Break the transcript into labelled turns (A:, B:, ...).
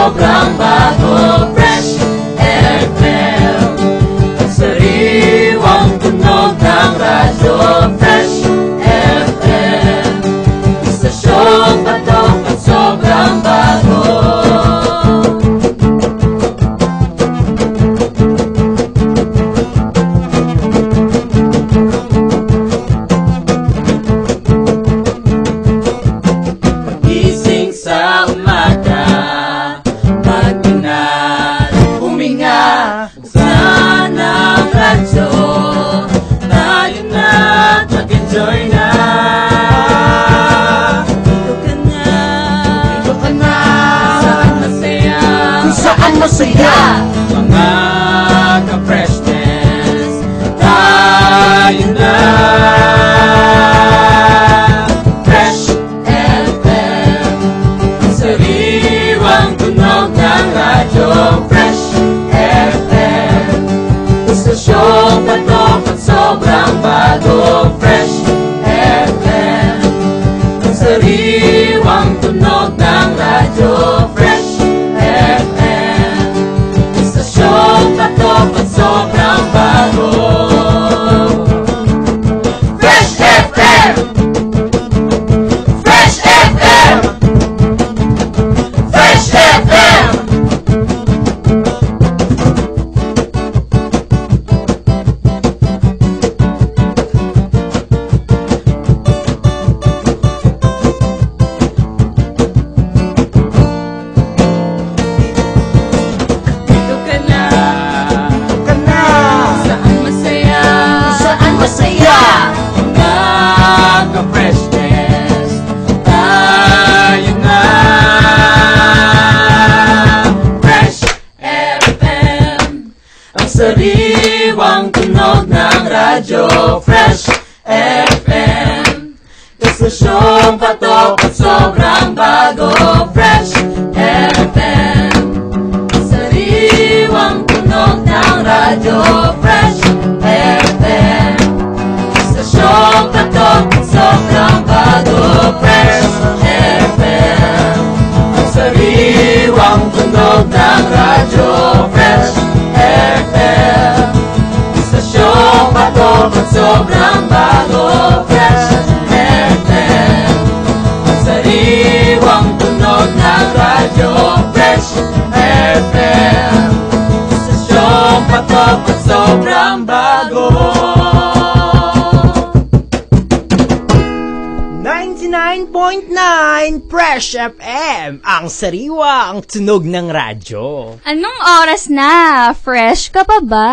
A: sobrang bago. Fresh FM, ang sariwang tunog ng radyo. Fresh FM, istasyong patok at sobrang bago. Pagising sa umaga, mag-ingat, huminga, buksan ang radyo. Tayo na't mag-enjoy na. Dito ka na, saan masaya,
B: Kung saan masaya.
A: mga ka-freshness, tayo na. Fresh FM, ang sariwang tunog ng radyo. Fresh FM, istasyong patok at sobrang bago. Fresh FM, ang sariwang tunog ng radyo. Fresh FM, istasyong patok at sobrang bago. Fresh FM, Fresh FM, Fresh FM. Dito ka na,
B: Ka na.
A: saan masaya,
B: Saan masaya.
A: mga ka-freshness, tayo na. Fresh FM, ang sariwang tunog ng radyo. Fresh FM, istasyong patok at sobrang bago. Fresh FM, ang sariwang tunog ng radyo. Fresh FM, istasyong patok at sobrang bago. Fresh FM, ang sariwang tunog ng radyo. Fresh FM, istasyong patok at sobrang bago. Fresh FM, ang sariwang tunog ng radyo. Fresh FM, istasyong patok at sobrang bago.
B: 99.9 Fresh FM, ang sariwa ang tunog ng radyo.
C: Anong oras na? Fresh ka pa ba?